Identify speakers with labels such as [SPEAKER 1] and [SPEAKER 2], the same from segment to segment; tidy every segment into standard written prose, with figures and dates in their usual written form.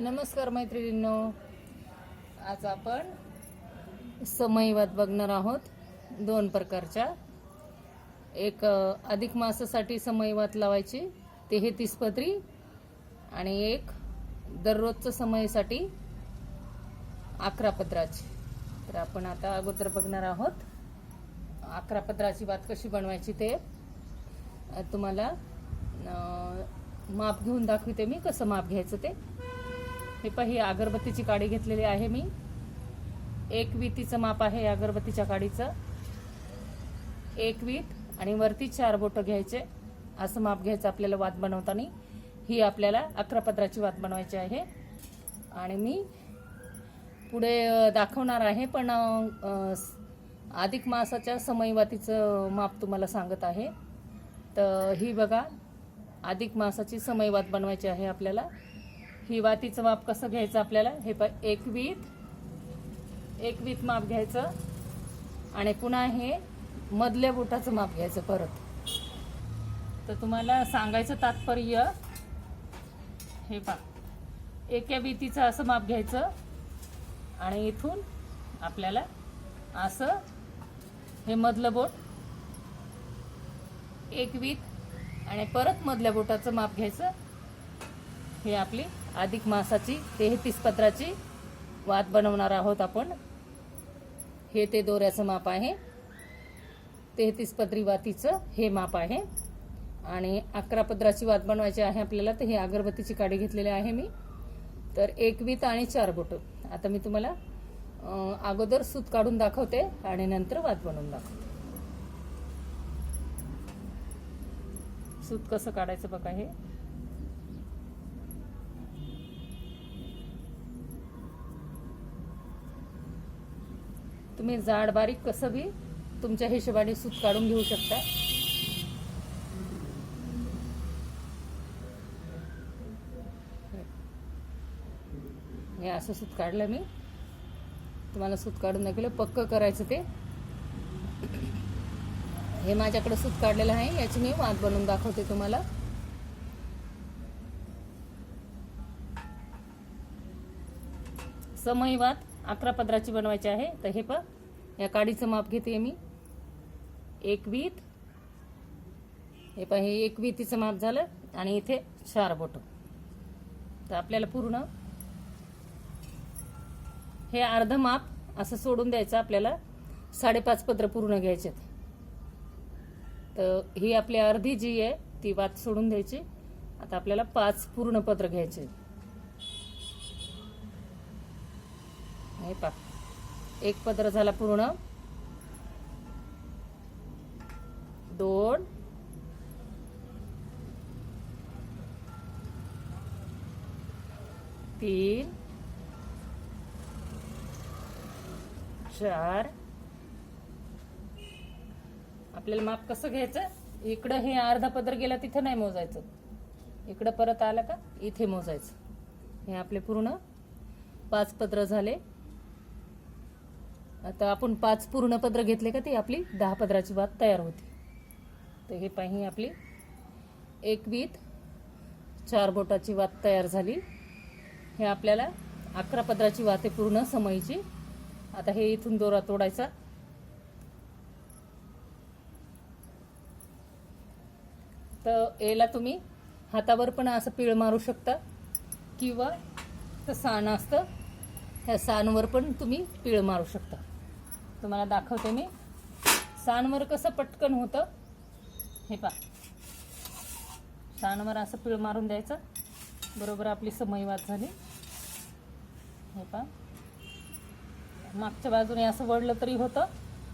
[SPEAKER 1] नमस्कार मैत्रिणींनो, आज आपण समईवात बघणार आहोत दोन प्रकारच्या. एक अधिक मासासाठी समईवात लावायची 33 पत्री आणि एक दररोजच्या समयीसाठी 11 पत्राची. तर आपण आता अगोदर बघणार आहोत 11 पत्राची वात कशी बनवायची ते. तुम्हाला माप घेऊन दाखवते मी कसं माप घ्यायचं ते. हे पहा, ही अगरबत्तीची काडी घेतलेली आहे मी. एक वीतीचं माप आहे अगरबत्तीच्या काडीचं. एक वीत आणि वरती 4 बोटं घ्यायचे, असं माप घ्यायचं आपल्याला वात बनवताना. ही आपल्याला 11 पत्राची वात बनवायची आहे आणि मी पुढे दाखवणार आहे, पण अधिक मासाच्या समई वातीचं माप तुम्हाला सांगत आहे. तर ही बघा, अधिक मासाची समई वात बनवायची आहे आपल्याला. ही वातीचं माप कसं घ्यायचं आपल्याला, हे एक वीत माप घ्यायचं आणि पुन्हा हे मधल्या बोटाचं माप घ्यायचं परत. तर तुम्हाला सांगायचं तात्पर्य हे पहा, एका वीतीचं असं माप घ्यायचं आणि इथून आपल्याला असं हे मधलं बोट एक वीत आणि परत मधल्या बोटाचं माप घ्यायचं. हे आपली अधिक मासाची 33 पत्राची वात बनवणार आहोत आपण. हे ते दोऱ्याचं माप आहे, 33 पत्री वातीचं हे माप आहे. आणि 11 पत्राची वात बनवायची आहे आपल्याला. तर ही अगरबत्तीची काडी घेतलेली आहे मी. तर एक वीत आणि 4 बोट. आता मी तुम्हाला अगोदर सूत काढून दाखवते आणि नंतर वात बनवून दाखवते. सूत कसं काढायचं बघा. हे तुम्ही जाड बारीक कसं बी तुमच्या हिशोबाने सूत काढून घेऊ शकता. हे असं सूत काढलं मी, तुम्हाला सूत काढून दाखवलं. पक्क करायचं ते. हे माझ्याकडे सूत काढलेलं आहे, याची मी वात बनवून दाखवते तुम्हाला. समई वात 11 पत्राची बनवायची आहे. तर हे पहा, या काडीचं माप घेते मी. एक वीत, हे पहा, हे एक वीतीचं माप झालं आणि इथे 4 बोट. तर आपल्याला पूर्ण हे अर्ध माप असं सोडून द्यायचं. आपल्याला 5.5 पत्र पूर्ण घ्यायचे. तर ही आपली अर्धी जी आहे ती वात सोडून द्यायची. आता आपल्याला 5 पूर्ण पत्र घ्यायचे. हे पहा, एक पत्र झाला पूर्ण. 2 3 4. आपल्याला माप कसं घ्यायचं, इकडं हे अर्धा पत्र गेला तिथं नाही मोजायचं, इकडं परत आलं का इथे मोजायचं. हे आपले पूर्ण 5 पत्र झाले. आता आपण 5 पूर्ण पत्र घेतले का ती आपली 10 पत्राची वात तयार होती. तर हे पाही आपली एक वीत 4 बोटाची वात तयार झाली. हे आपल्याला 11 पत्राची वात आहे पूर्ण समईची. आता हे इथून दोरा तोडायचा. तर याला तुम्ही हातावर पण असं पीळ मारू शकता किंवा तर साण असतं, ह्या साणवर पण तुम्ही पीळ मारू शकता. तुम्हाला दाखवते मी. साणवर कसं पटकन होतं, हे पहा. साणवर असं पीळ मारून द्यायचं. बरोबर आपली समई वात झाली. हे पहा, मागच्या बाजूने असं वळलं तरी होतं.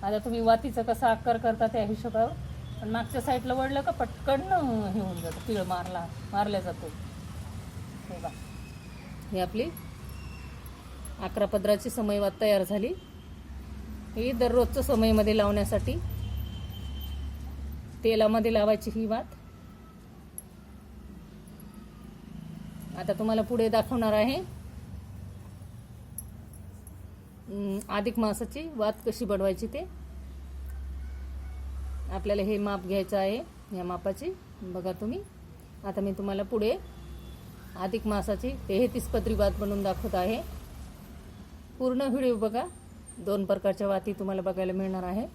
[SPEAKER 1] आता तुम्ही वातीचं कसा आकार करता त्या हिशोबावर, पण मागच्या साईडला वळलं का पटकन हे होऊन जातं, पीळ मारल्या जातो. हे पहा, ही आपली 11 पत्राची समई वात तयार झाली. ही दररोजच्या समईमध्ये लावण्यासाठी तेलामध्ये लावायची ही वात. आता तुम्हाला पुढे दाखवणार आहे अधिक मासाची वात कशी बनवायची ते. आपल्याला हे माप घ्यायचं आहे, या मापाची बघा तुम्ही. आता मी तुम्हाला पुढे अधिक मासाची 33 पदरी वात बनवून दाखवत आहे. पूर्ण व्हिडिओ बघा. 2 प्रकारच्या वाती तुम्हाला बघायला मिळणार आहेत.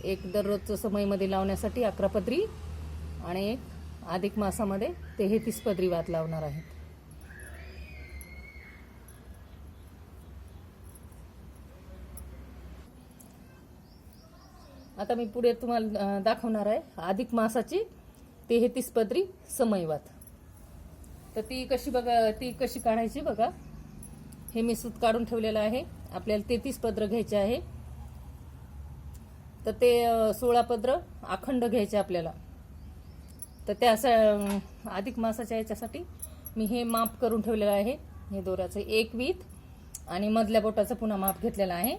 [SPEAKER 1] एक दररोजच्या समयमध्ये लावण्यासाठी 11 पदरी आणि एक अधिक मासामध्ये 33 पदरी वात लावणार आहेत. आता मी पुढे तुम्हाला दाखवणार आहे अधिक मासाची 33 पदरी समयवात. तर ती कशी काढायची बघा. हे मी सूत काढून ठेवलेलं आहे. आपल्याला 33 पदर घ्यायचे आहे. तर ते 16 पदर अखंड घ्यायचे आपल्याला. तर त्या अधिक मासाच्या याच्यासाठी मी हे माप करून ठेवलेलं आहे. हे दोऱ्याचं 1 वीत आणि मधल्या बोटाचं पुन्हा माप घेतलेलं आहे.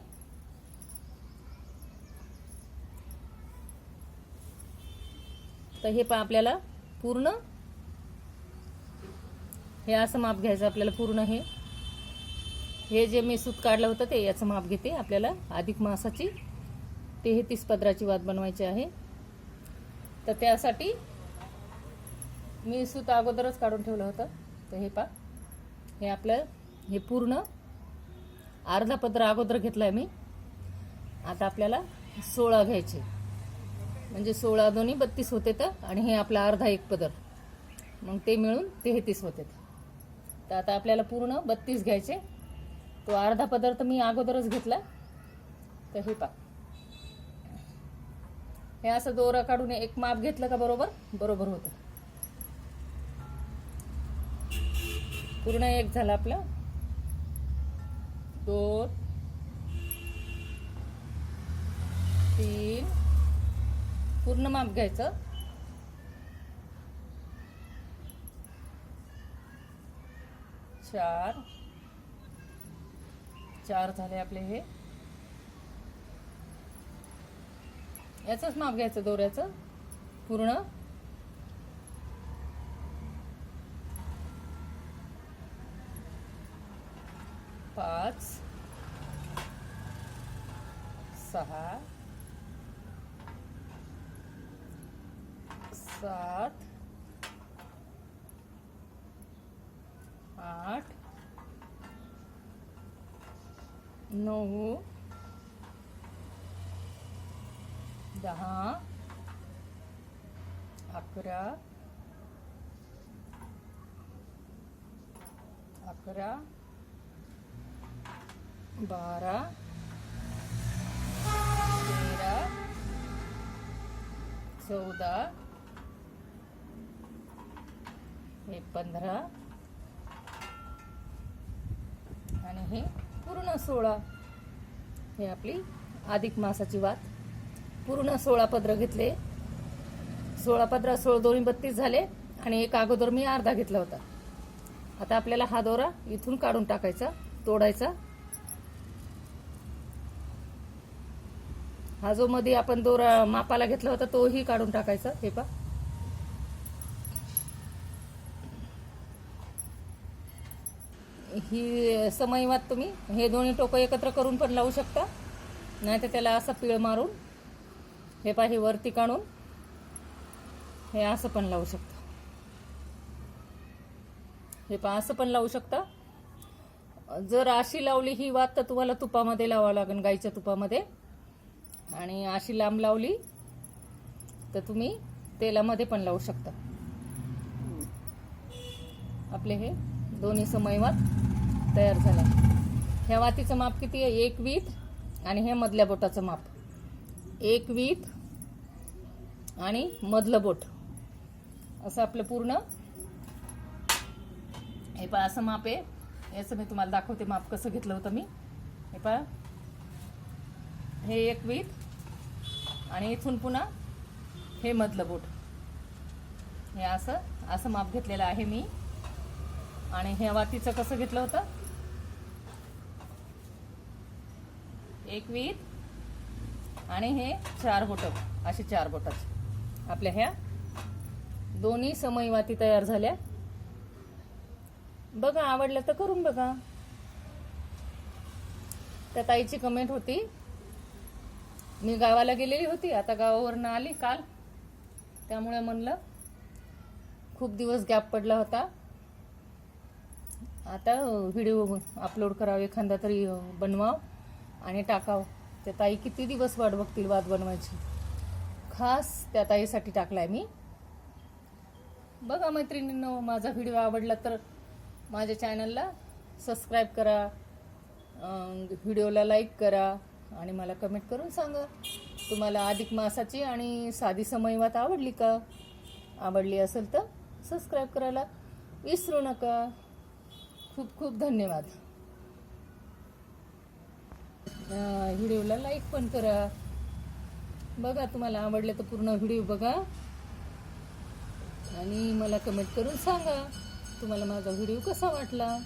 [SPEAKER 1] तर हे आपल्याला पूर्ण हे असं माप घ्यायचं आपल्याला. पूर्ण हे जे मी सूत काढलं होतं ते याचं माप घेते. आपल्याला अधिक मासाची 33 पदराची वात बनवायची आहे. तर त्यासाठी मी सूत अगोदरच काढून ठेवलं होतं. तर हे आपलं हे पूर्ण अर्धा पदर अगोदर घेतलाय मी. आता आपल्याला 16 घ्यायचे, म्हणजे 16 दोन्ही 32 होते. तर आणि हे आपला अर्धा एक पदर, मग ते मिळून 33 होते. तर आता आपल्याला पूर्ण 32 घ्यायचे. तो अर्धा पदर तर मी अगोदरच घेतला. तर हे असं दोरा काढून एक माप घेतलं का बरोबर होतं. पूर्ण एक झाला आपला. 2 3 पूर्ण माप घ्यायचं. 4 झाले आपले. हे याचंच माप घ्यायचं दोऱ्याचं पूर्ण. 5 6 7 8 9 10 11 12 13 14 हे 15 आणि हे पूर्ण 16. हे आपली अधिक मासाची वात. पूर्ण 16 पदर घेतले. 16 पदर 16 दोन्ही 32 झाले आणि एक अगोदर मी अर्धा घेतला होता. आता आपल्याला हा दोरा इथून काढून टाकायचा, तोडायचा. हा जो मध्ये आपण दोरा मापाला घेतला होता तोही काढून टाकायचा. हे पहा. ही समयवात तुम्ही हे दोन्ही टोकं एकत्र करून पण लावू शकता, नाही तर त्याला असं पीळ मारून हे पहा, हे वरती काढून हे असं पण लावू शकता. हे पहा, असं पण लावू शकता. जर अशी लावली ही वात तर तुम्हाला तुपामध्ये लावावं लागेल, गाईच्या तुपामध्ये. आणि अशी लांब लावली तर तुम्ही तेलामध्ये पण लावू शकता. आपले हे दोन्ही समयवात तयार झाला. ह्या वातीचं माप किती आहे? 1 वीत आणि हे मधल्या बोटाचं माप 1 वीत आणि मधलं बोट असं आपलं पूर्ण. हे पहा, असं माप आहे. याचं मी तुम्हाला दाखवते माप कसं घेतलं होतं मी. हे पहा, हे 1 वीत आणि इथून पुन्हा हे मधलं बोट. हे असं माप घेतलेलं आहे मी. आणि ह्या वातीचं कसं घेतलं होतं? 1 वीत आणि हे 4 बोट, असे 4 बोटाचे आपल्या ह्या दोन्ही समयी वाती तयार झाल्या. बघा, आवडलं तर करून बघा. त्या ताईची कमेंट होती, मी गावाला गेलेली होती, आता गावावरनं आली काल, त्यामुळे म्हणलं खूप दिवस गॅप पडला होता आता व्हिडिओ अपलोड करावा, एखादा तरी बनवाव आणि टाकाव. त्या ताई किती दिवस वाट बघतील वाद बनवायची. खास त्या ताईसाठी टाकलाय मी. बघा मैत्रिणींनो, माझा व्हिडिओ आवडला तर माझ्या चॅनलला सबस्क्राईब करा, व्हिडिओला लाईक करा आणि मला कमेंट करून सांगा तुम्हाला अधिक मासाची आणि साधी समयवात आवडली का. आवडली असेल तर सबस्क्राईब करायला विसरू नका. खूप खूप धन्यवाद. व्हिडिओला लाईक पण करा. बघा, तुम्हाला आवडलं तर पूर्ण व्हिडिओ बघा आणि मला कमेंट करून सांगा तुम्हाला माझा व्हिडिओ कसा वाटला.